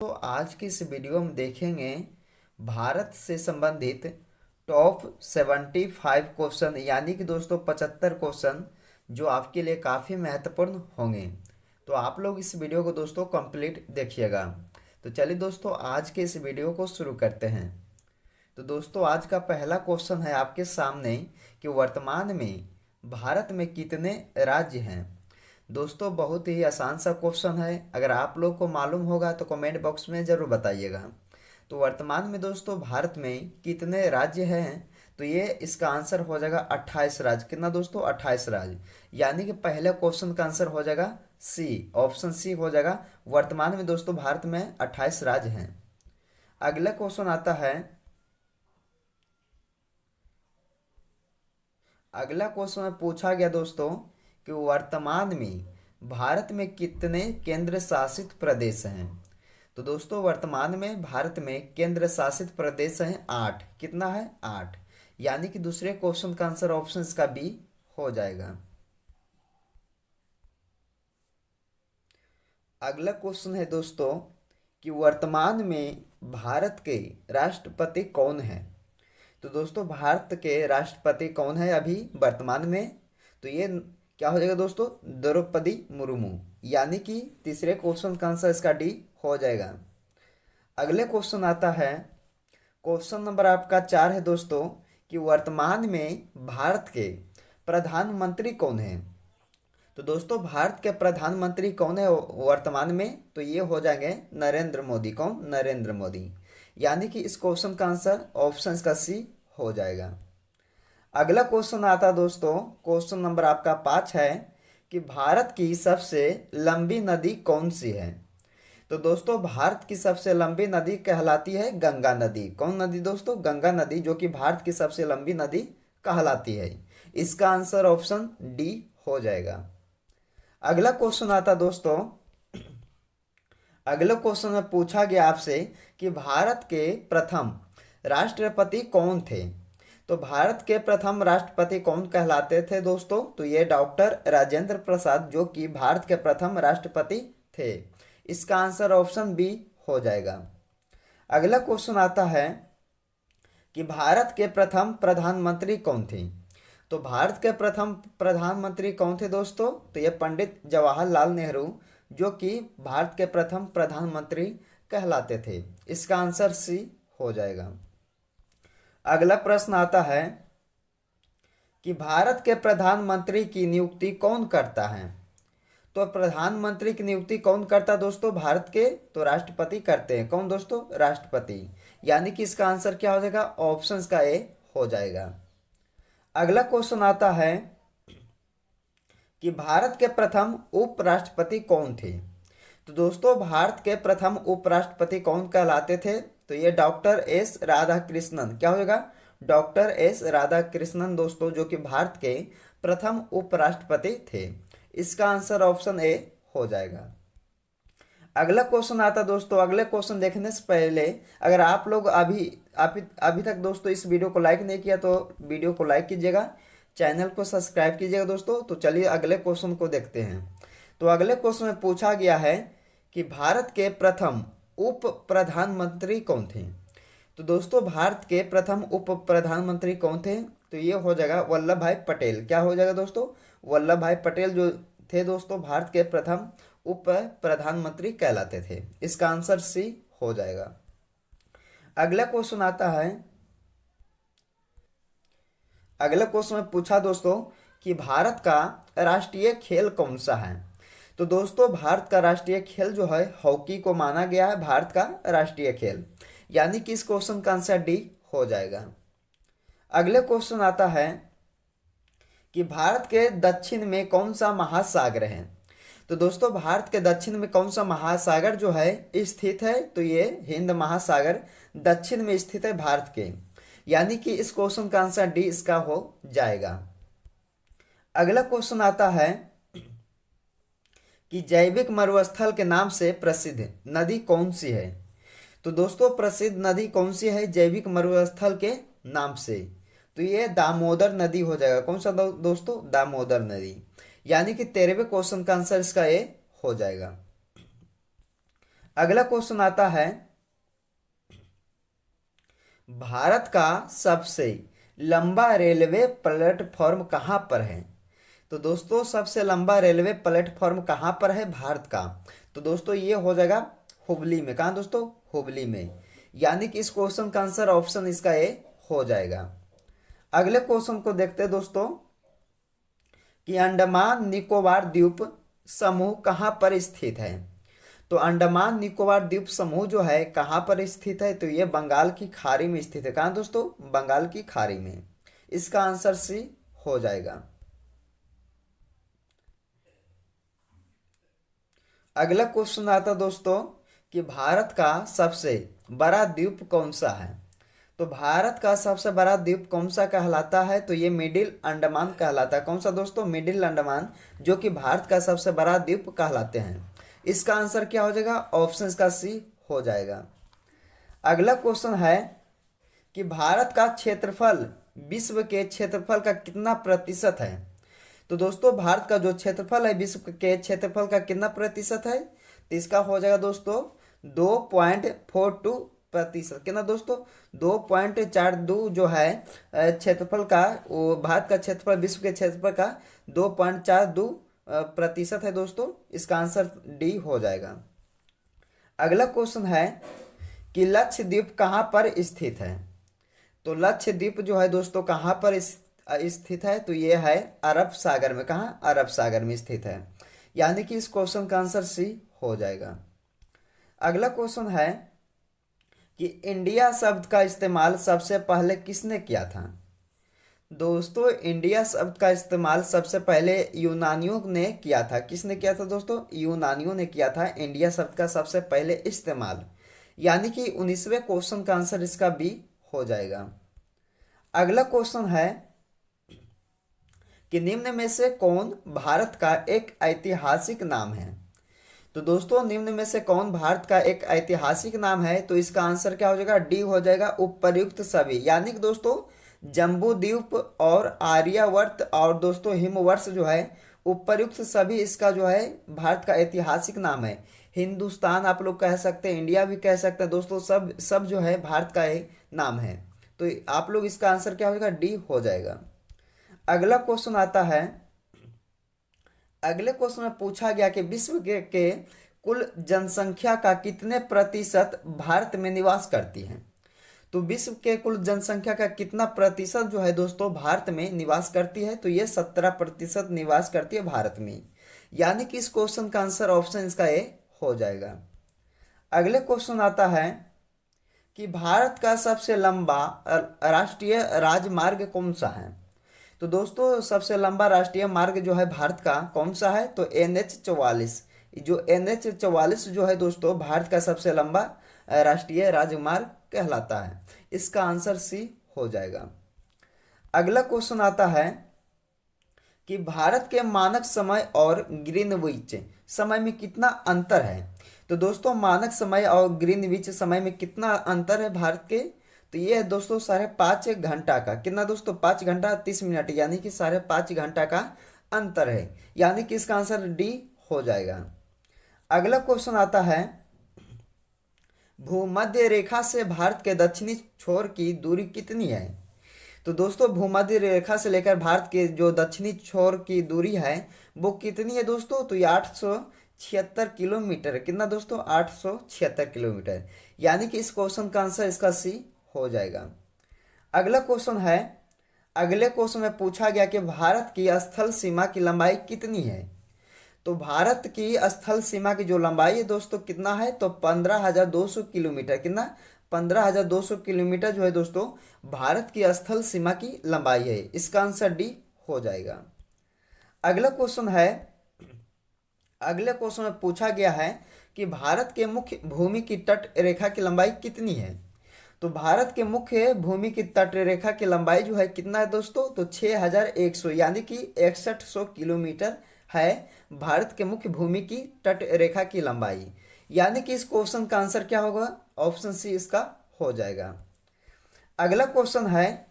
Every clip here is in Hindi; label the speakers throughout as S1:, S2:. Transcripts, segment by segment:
S1: तो आज की इस वीडियो में देखेंगे भारत से संबंधित टॉप 75 क्वेश्चन, यानी कि दोस्तों 75 क्वेश्चन जो आपके लिए काफ़ी महत्वपूर्ण होंगे। तो आप लोग इस वीडियो को दोस्तों कंप्लीट देखिएगा। तो चलिए दोस्तों आज के इस वीडियो को शुरू करते हैं। तो दोस्तों आज का पहला क्वेश्चन है आपके सामने कि वर्तमान में भारत में कितने राज्य हैं। दोस्तों बहुत ही आसान सा क्वेश्चन है, अगर आप लोग को मालूम होगा तो कमेंट बॉक्स में ज़रूर बताइएगा। तो वर्तमान में दोस्तों भारत में कितने राज्य हैं, तो ये इसका आंसर हो जाएगा 28 राज्य। कितना दोस्तों? 28 राज्य। यानी कि पहले क्वेश्चन का आंसर हो जाएगा सी, ऑप्शन सी हो जाएगा। वर्तमान में दोस्तों भारत में 28 राज्य हैं। अगला क्वेश्चन आता है, अगला क्वेश्चन में पूछा गया दोस्तों कि वर्तमान में भारत में कितने केंद्र शासित प्रदेश हैं। तो दोस्तों वर्तमान में भारत में केंद्र शासित प्रदेश हैं 8। कितना है? 8। यानी कि दूसरे क्वेश्चन का आंसर ऑप्शन का बी हो जाएगा। अगला क्वेश्चन है दोस्तों कि वर्तमान में भारत के राष्ट्रपति कौन है। तो दोस्तों भारत के राष्ट्रपति कौन है अभी वर्तमान में? तो ये क्या हो जाएगा दोस्तों? द्रौपदी मुर्मू। यानी कि तीसरे क्वेश्चन का आंसर इसका डी हो जाएगा। अगले क्वेश्चन आता है, क्वेश्चन नंबर आपका 4 है दोस्तों कि वर्तमान में भारत के प्रधानमंत्री कौन है। तो दोस्तों भारत के प्रधानमंत्री कौन है वर्तमान में? तो ये हो जाएंगे नरेंद्र मोदी। कौन? नरेंद्र मोदी। यानी कि इस क्वेश्चन का आंसर ऑप्शन का सी हो जाएगा। अगला क्वेश्चन आता दोस्तों, क्वेश्चन नंबर आपका 5 है कि भारत की सबसे लंबी नदी कौन सी है। तो दोस्तों भारत की सबसे लंबी नदी कहलाती है गंगा नदी। कौन नदी दोस्तों? गंगा नदी, जो कि भारत की सबसे लंबी नदी कहलाती है। इसका आंसर ऑप्शन डी हो जाएगा। अगला क्वेश्चन आता दोस्तों, अगले क्वेश्चन में पूछा गया आपसे कि भारत के प्रथम राष्ट्रपति कौन थे। तो भारत के प्रथम राष्ट्रपति कौन कहलाते थे दोस्तों? तो ये डॉक्टर राजेंद्र प्रसाद, जो कि भारत के प्रथम राष्ट्रपति थे। इसका आंसर ऑप्शन बी हो जाएगा। अगला क्वेश्चन आता है कि भारत के प्रथम प्रधानमंत्री कौन थे। तो भारत के प्रथम प्रधानमंत्री कौन थे दोस्तों? तो ये पंडित जवाहरलाल नेहरू, जो कि भारत के प्रथम प्रधानमंत्री कहलाते थे। इसका आंसर सी हो जाएगा। अगला प्रश्न आता है कि भारत के प्रधानमंत्री की नियुक्ति कौन करता है। तो प्रधानमंत्री की नियुक्ति कौन करता है दोस्तों भारत के? तो राष्ट्रपति करते हैं। कौन दोस्तों? राष्ट्रपति। यानी कि इसका आंसर क्या हो जाएगा? ऑप्शन का ए हो जाएगा। अगला क्वेश्चन आता है कि भारत के प्रथम उपराष्ट्रपति कौन थे। तो दोस्तों भारत के प्रथम उपराष्ट्रपति कौन कहलाते थे? तो ये डॉक्टर एस राधाकृष्णन। क्या हो जाएगा? डॉक्टर एस राधाकृष्णन दोस्तों, जो कि भारत के प्रथम उपराष्ट्रपति थे। इसका आंसर ऑप्शन ए हो जाएगा। अगला क्वेश्चन आता दोस्तों, अगले क्वेश्चन देखने से पहले अगर आप लोग अभी तक दोस्तों इस वीडियो को लाइक नहीं किया तो वीडियो को लाइक कीजिएगा, चैनल को सब्सक्राइब कीजिएगा दोस्तों। तो चलिए अगले क्वेश्चन को देखते हैं। तो अगले क्वेश्चन में पूछा गया है कि भारत के प्रथम उप प्रधानमंत्री कौन थे। तो दोस्तों भारत के प्रथम उप प्रधानमंत्री कौन थे? तो ये हो जाएगा वल्लभ भाई पटेल। क्या हो जाएगा दोस्तों? वल्लभ भाई पटेल जो थे दोस्तों भारत के प्रथम उप प्रधानमंत्री कहलाते थे। इसका आंसर सी हो जाएगा। अगला क्वेश्चन आता है, अगला क्वेश्चन में पूछा दोस्तों कि भारत का राष्ट्रीय खेल कौन सा है। तो दोस्तों भारत का राष्ट्रीय खेल जो है हॉकी को माना गया है भारत का राष्ट्रीय खेल। यानी कि इस क्वेश्चन का आंसर डी हो जाएगा। अगले क्वेश्चन आता है कि भारत के दक्षिण में कौन सा महासागर है। तो दोस्तों भारत के दक्षिण में कौन सा महासागर जो है स्थित है? तो ये हिंद महासागर दक्षिण में स्थित है भारत के। यानी कि इस क्वेश्चन का आंसर डी इसका हो जाएगा। अगला क्वेश्चन आता है कि जैविक मरुस्थल के नाम से प्रसिद्ध नदी कौन सी है। तो दोस्तों प्रसिद्ध नदी कौन सी है जैविक मरुस्थल के नाम से? तो ये दामोदर नदी हो जाएगा। कौन सा दोस्तों? दामोदर नदी। यानी कि 13वें क्वेश्चन का आंसर इसका ए हो जाएगा। अगला क्वेश्चन आता है, भारत का सबसे लंबा रेलवे प्लेटफॉर्म कहाँ पर है? तो दोस्तों सबसे लंबा रेलवे प्लेटफॉर्म कहाँ पर है भारत का? तो दोस्तों ये हो जाएगा हुबली में। कहाँ दोस्तों? हुबली में। यानी कि इस क्वेश्चन का आंसर ऑप्शन इसका ए हो जाएगा। अगले क्वेश्चन को देखते हैं दोस्तों कि अंडमान निकोबार द्वीप समूह कहाँ पर स्थित है? तो अंडमान निकोबार द्वीप समूह जो है कहाँ पर स्थित है? तो ये बंगाल की खाड़ी में स्थित है। कहाँ दोस्तों? बंगाल की खाड़ी में। इसका आंसर सी हो जाएगा। अगला क्वेश्चन आता दोस्तों कि भारत का सबसे बड़ा द्वीप कौन सा है? तो भारत का सबसे बड़ा द्वीप कौन सा कहलाता है? तो ये मिडिल अंडमान कहलाता है। कौन सा दोस्तों? मिडिल अंडमान, जो कि भारत का सबसे बड़ा द्वीप कहलाते हैं। इसका आंसर क्या हो जाएगा? ऑप्शन का सी हो जाएगा। अगला क्वेश्चन है कि भारत का क्षेत्रफल विश्व के क्षेत्रफल का कितना प्रतिशत है? तो दोस्तों भारत का जो क्षेत्रफल है विश्व के क्षेत्रफल का कितना प्रतिशत है? तो इसका हो जाएगा दोस्तों 2.42%। कितना दोस्तों? 2.42 जो है क्षेत्रफल का, वो भारत का क्षेत्रफल विश्व के क्षेत्रफल का 2.42% है दोस्तों। इसका आंसर डी हो जाएगा। अगला क्वेश्चन है कि लक्षद्वीप कहाँ पर स्थित है? तो लक्षद्वीप जो है दोस्तों कहाँ पर स्थित है? तो ये है अरब सागर में। कहाँ? अरब सागर में स्थित है। यानी कि इस क्वेश्चन का आंसर सी हो जाएगा। अगला क्वेश्चन है कि इंडिया शब्द का इस्तेमाल सबसे पहले किसने किया था? दोस्तों इंडिया शब्द का इस्तेमाल सबसे पहले यूनानियों ने किया था। किसने किया था दोस्तों? यूनानियों ने किया था इंडिया शब्द का सबसे पहले इस्तेमाल। यानी कि 19वें क्वेश्चन का आंसर इसका बी हो जाएगा। अगला क्वेश्चन है कि निम्न में से कौन भारत का एक ऐतिहासिक नाम है? तो दोस्तों निम्न में से कौन भारत का एक ऐतिहासिक नाम है? तो इसका आंसर क्या हो जाएगा? डी हो जाएगा, उपर्युक्त सभी। यानी कि दोस्तों जम्बू द्वीप और आर्यावर्त और दोस्तों हिमवर्ष जो है, उपर्युक्त सभी इसका जो है भारत का ऐतिहासिक नाम है। हिंदुस्तान आप लोग कह सकते हैं, इंडिया भी कह सकते हैं दोस्तों, सब सब जो है भारत का एक नाम है। तो आप लोग इसका आंसर क्या हो जाएगा? डी हो जाएगा। अगला क्वेश्चन आता है, अगले क्वेश्चन में पूछा गया कि विश्व के कुल जनसंख्या का कितने प्रतिशत भारत में निवास करती है? तो विश्व के कुल जनसंख्या का कितना प्रतिशत जो है दोस्तों भारत में निवास करती है? तो ये 17% निवास करती है भारत में। यानी कि इस क्वेश्चन का आंसर ऑप्शन इसका ए हो जाएगा। अगले क्वेश्चन आता है कि भारत का सबसे लंबा राष्ट्रीय राजमार्ग कौन सा है? तो दोस्तों सबसे लंबा राष्ट्रीय मार्ग जो है भारत का कौन सा है? तो NH 44। जो NH 44 जो है दोस्तों भारत का सबसे लंबा राष्ट्रीय राजमार्ग कहलाता है। इसका आंसर सी हो जाएगा। अगला क्वेश्चन आता है कि भारत के मानक समय और ग्रीनविच समय में कितना अंतर है? तो दोस्तों मानक समय और ग्रीनविच समय में कितना अंतर है भारत के? तो ये है दोस्तों 5.5 घंटा का। कितना दोस्तों? 5 घंटा 30 मिनट, यानी कि 5.5 घंटा का अंतर है। यानी कि इसका आंसर डी हो जाएगा। अगला क्वेश्चन आता है, भूमध्य रेखा से भारत के दक्षिणी छोर की दूरी कितनी है? तो दोस्तों भूमध्य रेखा से लेकर भारत के जो दक्षिणी छोर की दूरी है वो कितनी है दोस्तों? तो ये 876 किलोमीटर है। कितना दोस्तों? 876 किलोमीटर। यानी कि इस क्वेश्चन का आंसर इसका सी हो जाएगा। अगला क्वेश्चन है, अगले क्वेश्चन में पूछा गया कि भारत की स्थल सीमा की लंबाई कितनी है? तो भारत की स्थल सीमा की जो लंबाई है दोस्तों कितना है? तो 15,200 किलोमीटर। कितना? 15,200 किलोमीटर जो है दोस्तों भारत की स्थल सीमा की लंबाई है। इसका आंसर डी हो जाएगा। अगला क्वेश्चन है, अगले क्वेश्चन में पूछा गया है कि भारत के मुख्य भूमि की तट रेखा की लंबाई कितनी है? तो भारत के मुख्य भूमि की तट रेखा की लंबाई जो है कितना है दोस्तों? तो 6,100 यानी कि 6100 किलोमीटर है भारत के मुख्य भूमि की तट रेखा की लंबाई। यानी कि इस क्वेश्चन का आंसर क्या होगा? ऑप्शन सी इसका हो जाएगा। अगला क्वेश्चन है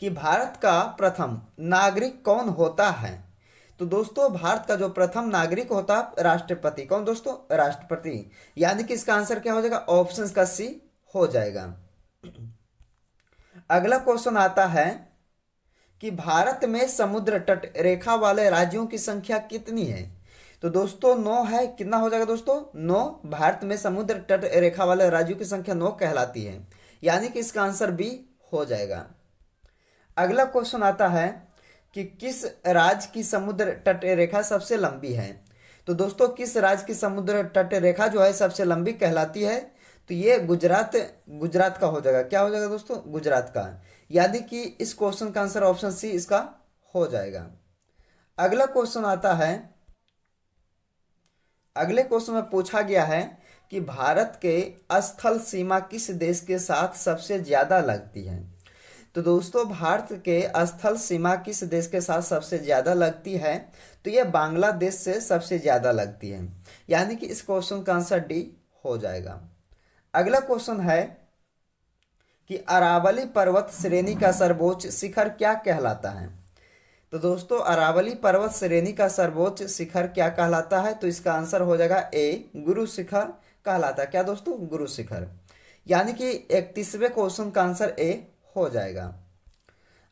S1: कि भारत का प्रथम नागरिक कौन होता है? तो दोस्तों भारत का जो प्रथम नागरिक होता है राष्ट्रपति, कौन दोस्तों? राष्ट्रपति। यानी कि इसका आंसर क्या हो जाएगा? ऑप्शन का सी हो जाएगा। अगला क्वेश्चन आता है कि भारत में समुद्र तट रेखा वाले राज्यों की संख्या कितनी है? तो दोस्तों 9 है। कितना हो जाएगा दोस्तों? 9। भारत में समुद्र तट रेखा वाले राज्यों की संख्या 9 कहलाती है, यानी कि इसका आंसर बी हो जाएगा। अगला क्वेश्चन आता है कि किस राज्य की समुद्र तट रेखा सबसे लंबी है? तो दोस्तों किस राज्य की समुद्र तट रेखा जो है सबसे लंबी कहलाती है? तो ये गुजरात का हो जाएगा। क्या हो जाएगा दोस्तों? गुजरात का। यानी कि इस क्वेश्चन का आंसर ऑप्शन सी इसका हो जाएगा। अगला क्वेश्चन आता है, अगले क्वेश्चन में पूछा गया है कि भारत के स्थल सीमा किस देश के साथ सबसे ज्यादा लगती है? तो दोस्तों भारत के स्थल सीमा किस देश के साथ सबसे ज्यादा लगती है? तो ये बांग्लादेश से सबसे ज्यादा लगती है, यानी कि इस क्वेश्चन का आंसर डी हो जाएगा। अगला क्वेश्चन है कि अरावली पर्वत श्रेणी का सर्वोच्च शिखर क्या कहलाता है? तो दोस्तों अरावली पर्वत श्रेणी का सर्वोच्च शिखर क्या कहलाता है? तो इसका आंसर हो जाएगा ए, गुरु शिखर कहलाता है। क्या दोस्तों? गुरु शिखर। यानी कि 31वें क्वेश्चन का आंसर ए हो जाएगा।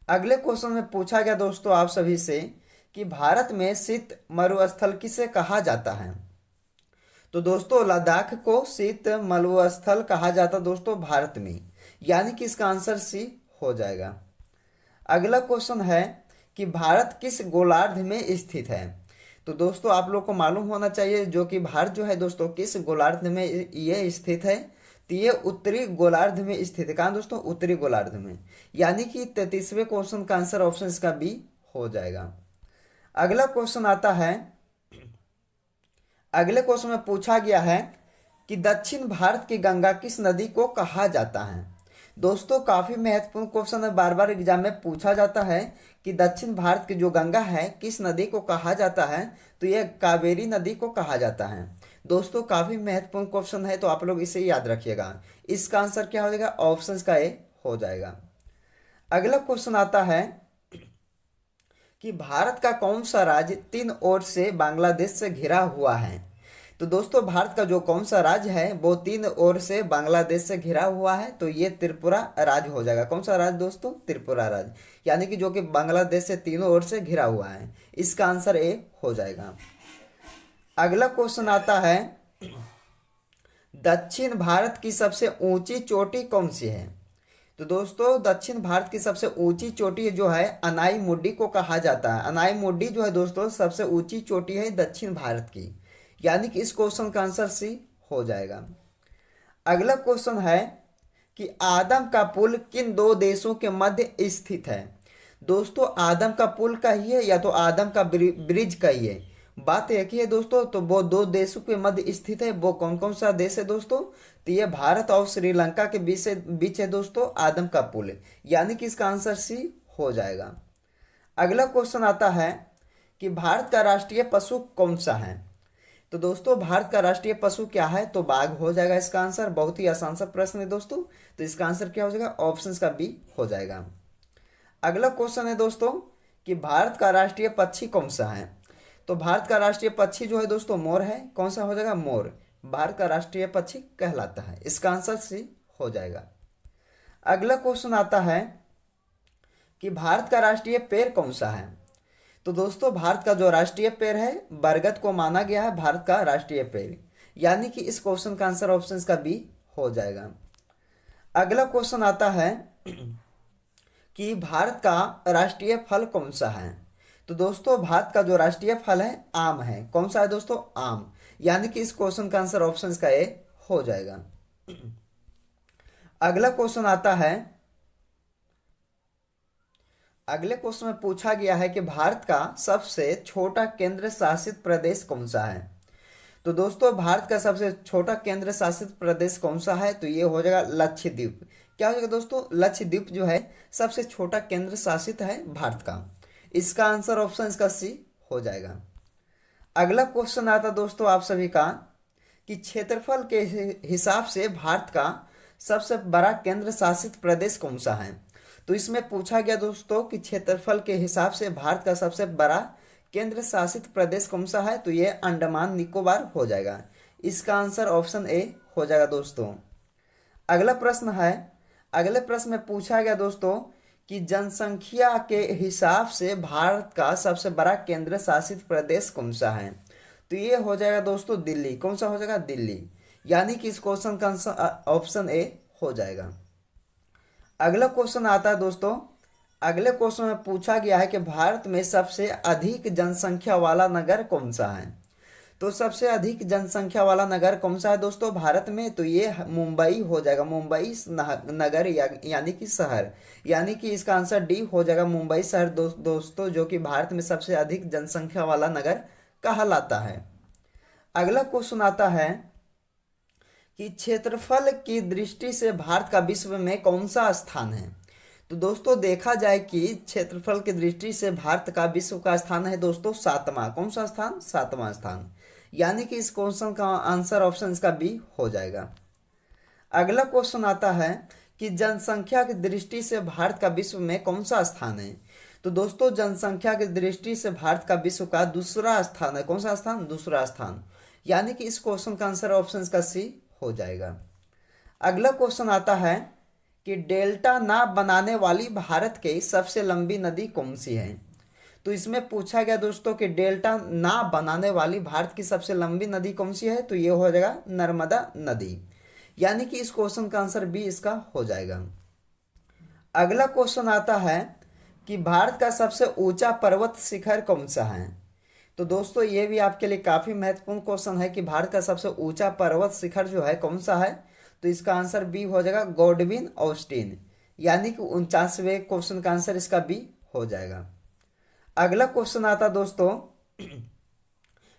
S1: अगले क्वेश्चन में पूछा गया दोस्तों आप सभी से कि भारत में शीत मरुस्थल किसे कहा जाता है? तो दोस्तों लद्दाख को शीत मरुस्थल कहा जाता दोस्तों भारत में, यानी कि इसका आंसर सी हो जाएगा। अगला क्वेश्चन है कि भारत किस गोलार्ध में स्थित है? तो दोस्तों आप लोग को मालूम होना चाहिए जो कि भारत जो है दोस्तों किस गोलार्ध में ये स्थित है? तो ये उत्तरी गोलार्ध में स्थित है। कहाँ दोस्तों? उत्तरी गोलार्ध में। यानी कि 33वें क्वेश्चन का आंसर ऑप्शन इसका बी हो जाएगा। अगला क्वेश्चन आता है, अगले क्वेश्चन में पूछा गया है कि दक्षिण भारत की गंगा किस नदी को कहा जाता है? दोस्तों काफी महत्वपूर्ण क्वेश्चन है, बार बार एग्जाम में पूछा जाता है कि दक्षिण भारत की जो गंगा है किस नदी को कहा जाता है? तो यह कावेरी नदी को कहा जाता है। दोस्तों काफी महत्वपूर्ण क्वेश्चन है, तो आप लोग इसे याद रखिएगा। इसका आंसर क्या हो जाएगा? ऑप्शन का ए हो जाएगा। अगला क्वेश्चन आता है कि भारत का कौन सा राज्य 3 ओर से बांग्लादेश से घिरा हुआ है? तो दोस्तों भारत का जो कौन सा राज्य है वो 3 ओर से बांग्लादेश से घिरा हुआ है, तो ये त्रिपुरा राज्य हो जाएगा। कौन सा राज्य दोस्तों? त्रिपुरा राज्य। यानी कि जो कि बांग्लादेश से तीनों ओर से घिरा हुआ है। इसका आंसर ए हो जाएगा। अगला क्वेश्चन आता है, दक्षिण भारत की सबसे ऊंची चोटी कौन सी है? तो दोस्तों दक्षिण भारत की सबसे ऊंची चोटी जो है अनाई मुड्डी को कहा जाता है। अनाई मुड्डी जो है दोस्तों सबसे ऊंची चोटी है दक्षिण भारत की, यानी कि इस क्वेश्चन का आंसर सी हो जाएगा। अगला क्वेश्चन है कि आदम का पुल किन 2 देशों के मध्य स्थित है? दोस्तों आदम का पुल का ही है या तो आदम का ब्रिज का ही है? बात एक ही है दोस्तों, तो वो 2 देशों के मध्य स्थित है। वो कौन कौन सा देश है दोस्तों? तो ये भारत और श्रीलंका के बीच है दोस्तों आदम का पुल, यानी कि इसका आंसर सी हो जाएगा। अगला क्वेश्चन आता है कि भारत का राष्ट्रीय पशु कौन सा है? तो दोस्तों भारत का राष्ट्रीय पशु क्या है? तो बाघ हो जाएगा इसका आंसर। बहुत ही आसान सा प्रश्न है दोस्तों, तो इसका आंसर क्या हो जाएगा? ऑप्शन का बी हो जाएगा। अगला क्वेश्चन है दोस्तों कि भारत का राष्ट्रीय पक्षी कौन सा है? तो भारत का राष्ट्रीय पक्षी जो है दोस्तों मोर है। कौन सा हो जाएगा? मोर भारत का राष्ट्रीय पक्षी कहलाता है। इसका आंसर सी हो जाएगा। अगला क्वेश्चन आता है कि भारत का राष्ट्रीय पेड़ कौन सा है? तो दोस्तों भारत का जो राष्ट्रीय पेड़ है बरगद को माना गया है भारत का राष्ट्रीय पेड़, यानी कि इस क्वेश्चन का आंसर ऑप्शन का बी हो जाएगा। अगला क्वेश्चन आता है कि भारत का राष्ट्रीय फल कौन सा है? तो दोस्तों भारत का जो राष्ट्रीय फल है आम है। कौन सा है दोस्तों? आम। यानी कि इस क्वेश्चन का आंसर ऑप्शन का ए हो जाएगा। अगला क्वेश्चन आता है, अगले क्वेश्चन में पूछा गया है कि भारत का सबसे छोटा केंद्र शासित प्रदेश कौन सा है? तो दोस्तों भारत का सबसे छोटा केंद्र शासित प्रदेश कौन सा है? तो ये हो जाएगा लक्षद्वीप। क्या हो जाएगा दोस्तों? लक्षद्वीप जो है सबसे छोटा केंद्र शासित है भारत का। इसका आंसर ऑप्शन इसका सी हो जाएगा। अगला क्वेश्चन आता दोस्तों आप सभी का कि क्षेत्रफल के हिसाब से भारत का सबसे बड़ा केंद्र शासित प्रदेश कौन सा है? तो इसमें पूछा गया दोस्तों कि क्षेत्रफल के हिसाब से भारत का सबसे बड़ा केंद्र शासित प्रदेश कौन सा है? तो ये अंडमान निकोबार हो जाएगा। इसका आंसर ऑप्शन ए हो जाएगा दोस्तों। अगला प्रश्न है, अगले प्रश्न में पूछा गया दोस्तों कि जनसंख्या के हिसाब से भारत का सबसे बड़ा केंद्र शासित प्रदेश कौन सा है? तो ये हो जाएगा दोस्तों दिल्ली। कौन सा हो जाएगा? दिल्ली। यानी कि इस क्वेश्चन का आंसर ऑप्शन ए हो जाएगा। अगला क्वेश्चन आता है दोस्तों, अगले क्वेश्चन में पूछा गया है कि भारत में सबसे अधिक जनसंख्या वाला नगर कौन सा है? तो सबसे अधिक जनसंख्या वाला नगर कौन सा है दोस्तों भारत में? तो ये मुंबई हो जाएगा। मुंबई नगर यानी कि शहर, यानी कि इसका आंसर डी हो जाएगा, मुंबई शहर दोस्तों, जो कि भारत में सबसे अधिक जनसंख्या वाला नगर कहलाता है। अगला क्वेश्चन आता है कि क्षेत्रफल की दृष्टि से भारत का विश्व में कौन सा स्थान है? तो दोस्तों देखा जाए कि क्षेत्रफल की दृष्टि से भारत का विश्व का स्थान है दोस्तों सातवां। कौन सा स्थान? सातवां स्थान। यानी कि इस क्वेश्चन का आंसर ऑप्शन इसका बी हो जाएगा। अगला क्वेश्चन आता है कि जनसंख्या की दृष्टि से भारत का विश्व में कौन सा स्थान है? तो दोस्तों जनसंख्या की दृष्टि से भारत का विश्व का दूसरा स्थान है। कौन सा स्थान? दूसरा स्थान। यानी कि इस क्वेश्चन का आंसर ऑप्शन का सी हो जाएगा। अगला क्वेश्चन आता है कि डेल्टा नाव बनाने वाली भारत की सबसे लंबी नदी कौन सी है? तो इसमें पूछा गया दोस्तों कि डेल्टा नाव बनाने वाली भारत की सबसे लंबी नदी कौन सी है? तो ये हो जाएगा नर्मदा नदी। यानी कि इस क्वेश्चन का आंसर बी इसका हो जाएगा। अगला क्वेश्चन आता है कि भारत का सबसे ऊंचा पर्वत शिखर कौन सा है? तो दोस्तों ये भी आपके लिए काफी महत्वपूर्ण क्वेश्चन है कि भारत का सबसे ऊंचा पर्वत शिखर जो है कौन सा है? तो इसका आंसर बी हो जाएगा, गॉडविन ऑस्टिन। यानी कि 49वें क्वेश्चन का आंसर इसका बी हो जाएगा। अगला क्वेश्चन आता दोस्तों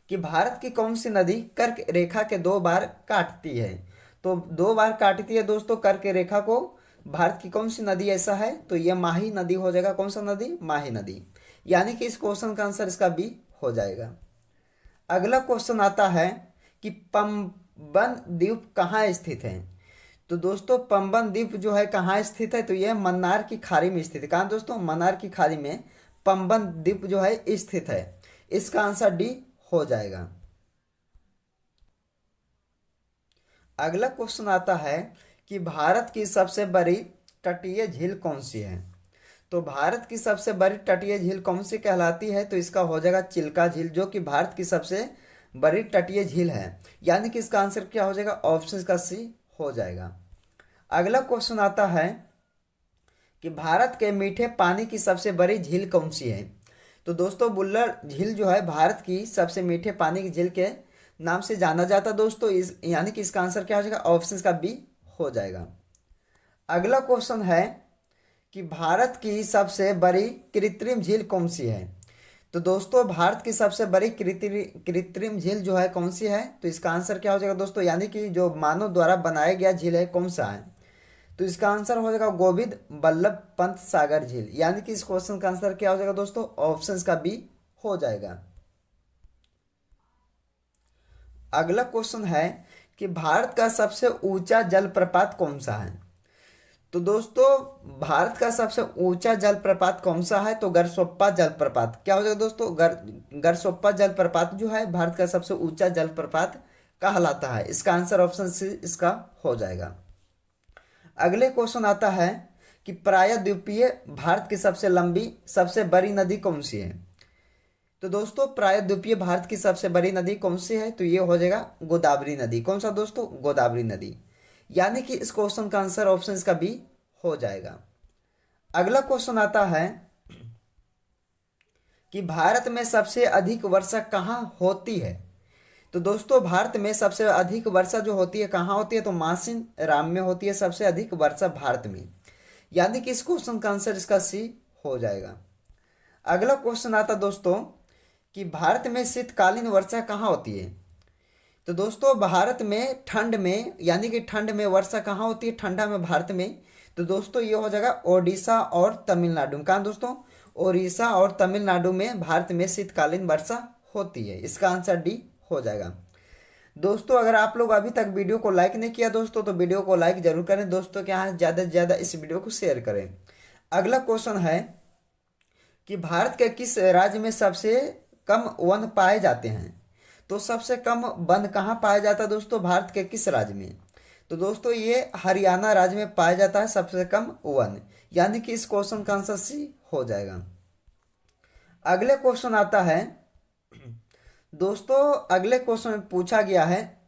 S1: कि भारत की कौन सी नदी कर्क रेखा के 2 बार काटती है? तो 2 बार काटती है दोस्तों कर्क रेखा को, भारत की कौन सी नदी ऐसा है? तो यह माही नदी हो जाएगा। कौन सा नदी? माही नदी। यानी कि इस क्वेश्चन का आंसर इसका बी हो जाएगा। अगला क्वेश्चन आता है कि पंबन द्वीप कहाँ स्थित है? तो दोस्तों पंबन द्वीप जो है कहाँ स्थित है? तो यह मन्नार की खाड़ी में स्थित है। कहाँ दोस्तों? मन्नार की खाड़ी में पंबन द्वीप जो है स्थित है। इसका आंसर डी हो जाएगा। अगला क्वेश्चन आता है कि भारत की सबसे बड़ी तटीय झील कौन सी है? तो भारत की सबसे बड़ी तटीय झील कौन सी कहलाती है? तो इसका हो जाएगा चिल्का झील, जो कि भारत की सबसे बड़ी तटीय झील है। यानी कि इसका आंसर क्या हो जाएगा? ऑप्शन का सी हो जाएगा। अगला क्वेश्चन आता है कि भारत के मीठे पानी की सबसे बड़ी झील कौन सी है? तो दोस्तों बुल्लर झील जो है भारत की सबसे मीठे पानी की झील के नाम से जाना जाता है दोस्तों। यानी कि इसका आंसर क्या हो जाएगा? ऑप्शन का बी हो जाएगा। अगला क्वेश्चन है कि भारत की सबसे बड़ी कृत्रिम झील कौन सी है? तो दोस्तों भारत की सबसे बड़ी कृत्रिम झील जो है कौन सी है? तो इसका आंसर क्या हो जाएगा दोस्तों? यानी कि जो मानव द्वारा बनाया गया झील है कौन सा है? तो इसका आंसर हो जाएगा गोविंद बल्लभ पंत सागर झील। यानी कि इस क्वेश्चन का आंसर क्या हो जाएगा दोस्तों? ऑप्शन का बी हो जाएगा। अगला क्वेश्चन है कि भारत का सबसे ऊंचा जलप्रपात कौन सा है? तो दोस्तों भारत का सबसे ऊंचा जलप्रपात कौन सा है? तो गरसोप्पा जलप्रपात। क्या हो जाएगा दोस्तों? गरसोप्पा जलप्रपात जो है भारत का सबसे ऊंचा जलप्रपात कहलाता है। इसका आंसर ऑप्शन सी इसका हो जाएगा। अगले क्वेश्चन आता है कि प्रायद्वीपीय भारत की सबसे लंबी सबसे बड़ी नदी कौन सी है? तो दोस्तों प्रायद्वीपीय भारत की सबसे बड़ी नदी कौन सी है? तो ये हो जाएगा गोदावरी नदी। कौन सा दोस्तों? गोदावरी नदी। यानी कि इस क्वेश्चन का आंसर ऑप्शन का बी हो जाएगा। अगला क्वेश्चन आता है कि भारत में सबसे अधिक वर्षा कहाँ होती है? तो दोस्तों भारत में सबसे अधिक वर्षा जो होती है कहाँ होती है? तो मासिन राम में होती है सबसे अधिक वर्षा भारत में। यानी कि इस क्वेश्चन का आंसर इसका सी हो जाएगा। अगला क्वेश्चन आता दोस्तों कि भारत में शीतकालीन वर्षा कहाँ होती है? तो दोस्तों भारत में ठंड में, यानी कि ठंड में वर्षा कहाँ होती है? ठंडा में भारत में। तो दोस्तों ये हो जाएगा ओडिशा और तमिलनाडु में। कहाँ दोस्तों? ओडिशा और तमिलनाडु में भारत में शीतकालीन वर्षा होती है। इसका आंसर डी हो जाएगा। दोस्तों अगर आप लोग अभी तक वीडियो को लाइक नहीं किया दोस्तों तो वीडियो को लाइक जरूर करें दोस्तों के यहाँ, ज़्यादा से ज़्यादा इस वीडियो को शेयर करें। अगला क्वेश्चन है कि भारत के किस राज्य में सबसे कम वन पाए जाते हैं। तो सबसे कम वन कहाँ पाया जाता है दोस्तों, भारत के किस राज्य में? तो दोस्तों ये हरियाणा राज्य में पाया जाता है सबसे कम वन, यानी कि इस क्वेश्चन का आंसर सी हो जाएगा। अगले क्वेश्चन आता है दोस्तों, अगले क्वेश्चन में पूछा गया है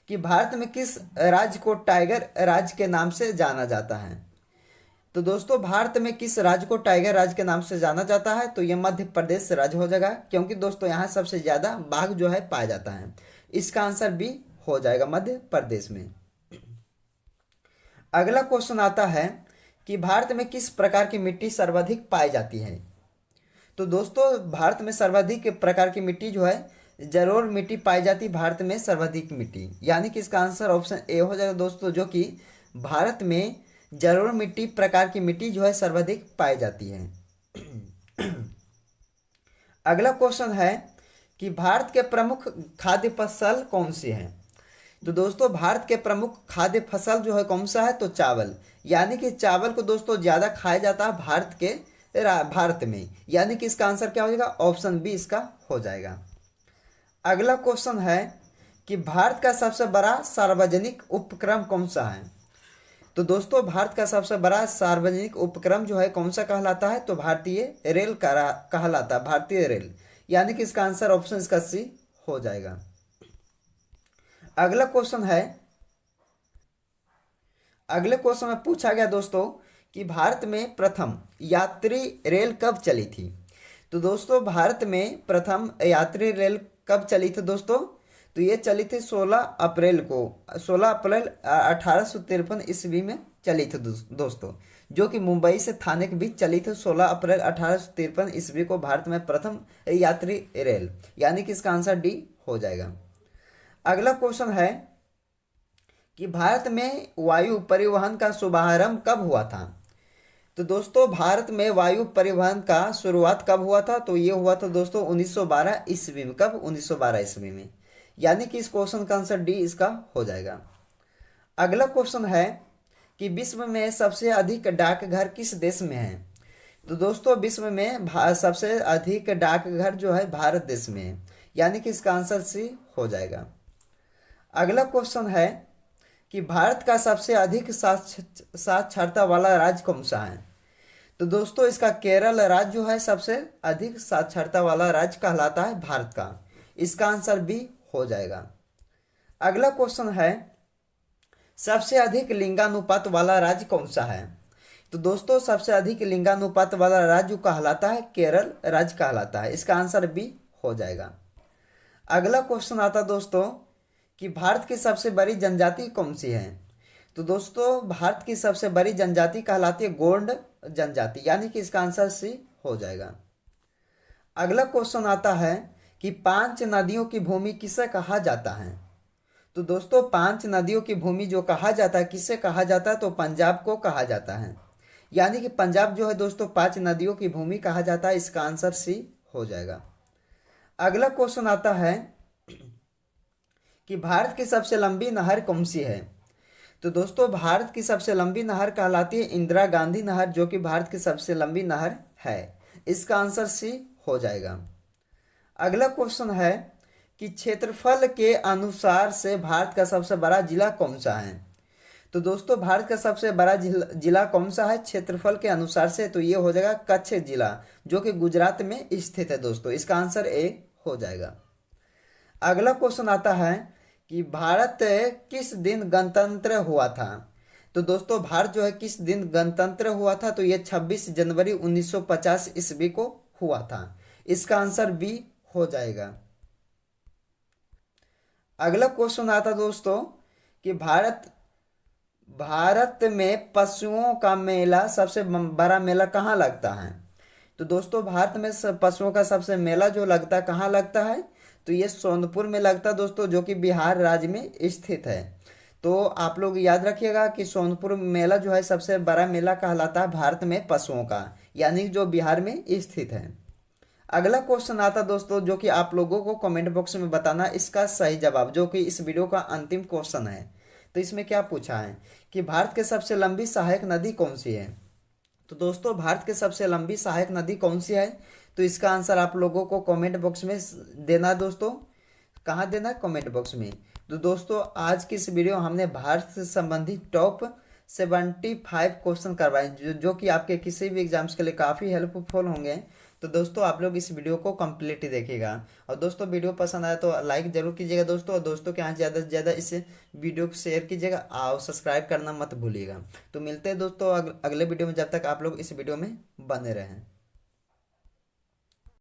S1: कि भारत में किस राज्य को टाइगर राज्य के नाम से जाना जाता है? तो दोस्तों भारत में किस राज्य को टाइगर राज्य के नाम से जाना जाता है? तो ये मध्य प्रदेश राज्य हो जाएगा, क्योंकि दोस्तों यहाँ सबसे ज्यादा बाघ जो है पाया जाता है। इसका आंसर बी हो जाएगा, मध्य प्रदेश में। अगला क्वेश्चन आता है कि भारत में किस प्रकार की मिट्टी सर्वाधिक पाई जाती है? तो दोस्तों भारत में सर्वाधिक प्रकार की मिट्टी जो है जलोढ़ मिट्टी पाई जाती है, भारत में सर्वाधिक मिट्टी, यानी कि इसका आंसर ऑप्शन ए हो जाएगा दोस्तों, जो कि भारत में जलोढ़ मिट्टी प्रकार की मिट्टी जो है सर्वाधिक पाई जाती है। अगला क्वेश्चन है कि भारत के प्रमुख खाद्य फसल कौन सी है? तो दोस्तों भारत के प्रमुख खाद्य फसल जो है कौन सा है? तो चावल, यानी कि चावल को दोस्तों ज्यादा खाया जाता है भारत में, यानी कि इसका आंसर क्या हो जाएगा? ऑप्शन बी इसका हो जाएगा। अगला क्वेश्चन है कि भारत का सबसे बड़ा सार्वजनिक उपक्रम कौन सा है? तो दोस्तों भारत का सबसे बड़ा सार्वजनिक उपक्रम जो है कौन सा कहलाता है? तो भारतीय रेल कहलाता है, भारतीय रेल, यानी कि इसका आंसर ऑप्शन इसका सी हो जाएगा। अगला क्वेश्चन है, अगले क्वेश्चन में पूछा गया दोस्तों कि भारत में प्रथम यात्री रेल कब चली थी? तो दोस्तों भारत में प्रथम यात्री रेल कब चली थी दोस्तों? तो ये चली थी 16 अप्रैल 1853 ईस्वी में चली थी दोस्तों, जो कि मुंबई से थाने के बीच चली थी 16 अप्रैल 1853 ईस्वी को भारत में प्रथम यात्री रेल, यानी कि इसका आंसर डी हो जाएगा। अगला क्वेश्चन है कि भारत में वायु परिवहन का शुभारंभ कब हुआ था? तो दोस्तों भारत में वायु परिवहन का शुरुआत कब हुआ था? तो ये हुआ था दोस्तों 1912 ईस्वी में। कब? 1912 ईस्वी में, यानी कि इस क्वेश्चन का आंसर डी इसका हो जाएगा। अगला क्वेश्चन है कि विश्व में सबसे अधिक डाकघर किस देश में है? तो दोस्तों विश्व में सबसे अधिक डाकघर जो है भारत देश में है, यानी कि इसका आंसर सी हो जाएगा। अगला क्वेश्चन है कि भारत का सबसे अधिक साक्षरता वाला राज्य कौन सा है? तो दोस्तों इसका केरल राज्य जो है सबसे अधिक साक्षरता वाला राज्य कहलाता है भारत का, इसका आंसर भी हो जाएगा। अगला क्वेश्चन है सबसे अधिक लिंगानुपात वाला राज्य कौन सा है? तो दोस्तों सबसे अधिक लिंगानुपात वाला राज्य कहलाता है केरल राज्य कहलाता है, इसका आंसर भी हो जाएगा। अगला क्वेश्चन आता दोस्तों कि भारत की सबसे बड़ी जनजाति कौन सी है? तो दोस्तों भारत की सबसे बड़ी जनजाति कहलाती है गोंड जनजाति, यानी कि इसका आंसर सी हो जाएगा। अगला क्वेश्चन आता है कि 5 नदियों की भूमि किसे कहा जाता है? तो दोस्तों 5 नदियों की भूमि जो कहा जाता है किसे कहा जाता है? तो पंजाब को कहा जाता है, यानी कि पंजाब जो है दोस्तों 5 नदियों की भूमि कहा जाता है, इसका आंसर सी हो जाएगा। अगला क्वेश्चन आता है कि भारत की सबसे लंबी नहर कौन सी है? तो दोस्तों भारत की सबसे लंबी नहर कहलाती है इंदिरा गांधी नहर, जो कि भारत की सबसे लंबी नहर है, इसका आंसर सी हो जाएगा। अगला क्वेश्चन है कि क्षेत्रफल के अनुसार से भारत का सबसे बड़ा जिला कौन सा है? तो दोस्तों भारत का सबसे बड़ा जिला कौन सा है क्षेत्रफल के अनुसार से? तो ये हो जाएगा कच्छ जिला, जो कि गुजरात में स्थित है दोस्तों, इसका आंसर ए हो जाएगा। अगला क्वेश्चन आता है कि भारत किस दिन गणतंत्र हुआ था? तो दोस्तों भारत जो है किस दिन गणतंत्र हुआ था? तो ये 26 जनवरी 1950 ईस्वी को हुआ था, इसका आंसर बी हो जाएगा। अगला क्वेश्चन आता दोस्तों कि भारत में पशुओं का मेला सबसे बड़ा मेला कहाँ लगता है? तो दोस्तों भारत में पशुओं का सबसे मेला जो लगता है कहाँ लगता है? तो ये सोनपुर में लगता है दोस्तों, जो कि बिहार राज्य में स्थित है। तो आप लोग याद रखिएगा कि सोनपुर मेला जो है सबसे बड़ा मेला कहलाता है भारत में पशुओं का, यानी जो बिहार में स्थित है। अगला क्वेश्चन आता दोस्तों, जो कि आप लोगों को कमेंट बॉक्स में बताना इसका सही जवाब, जो कि इस वीडियो का अंतिम क्वेश्चन है। तो इसमें क्या पूछा है कि भारत की सबसे लंबी सहायक नदी कौन सी है? तो दोस्तों भारत की सबसे लंबी सहायक नदी कौन सी है? तो इसका आंसर आप लोगों को कमेंट बॉक्स में देना है दोस्तों। कहाँ देना है? कमेंट बॉक्स में। तो दोस्तों आज की इस वीडियो हमने भारत से संबंधित टॉप 75 क्वेश्चन करवाए जो कि आपके किसी भी एग्जाम्स के लिए काफ़ी हेल्पफुल होंगे। तो दोस्तों आप लोग इस वीडियो को कंप्लीट ही देखिएगा। और दोस्तों वीडियो पसंद आया तो लाइक जरूर कीजिएगा दोस्तों, और दोस्तों के यहाँ ज़्यादा से ज़्यादा इस वीडियो को शेयर कीजिएगा और सब्सक्राइब करना मत भूलिएगा। तो मिलते हैं दोस्तों अगले वीडियो में, जब तक आप लोग इस वीडियो में बने रहें।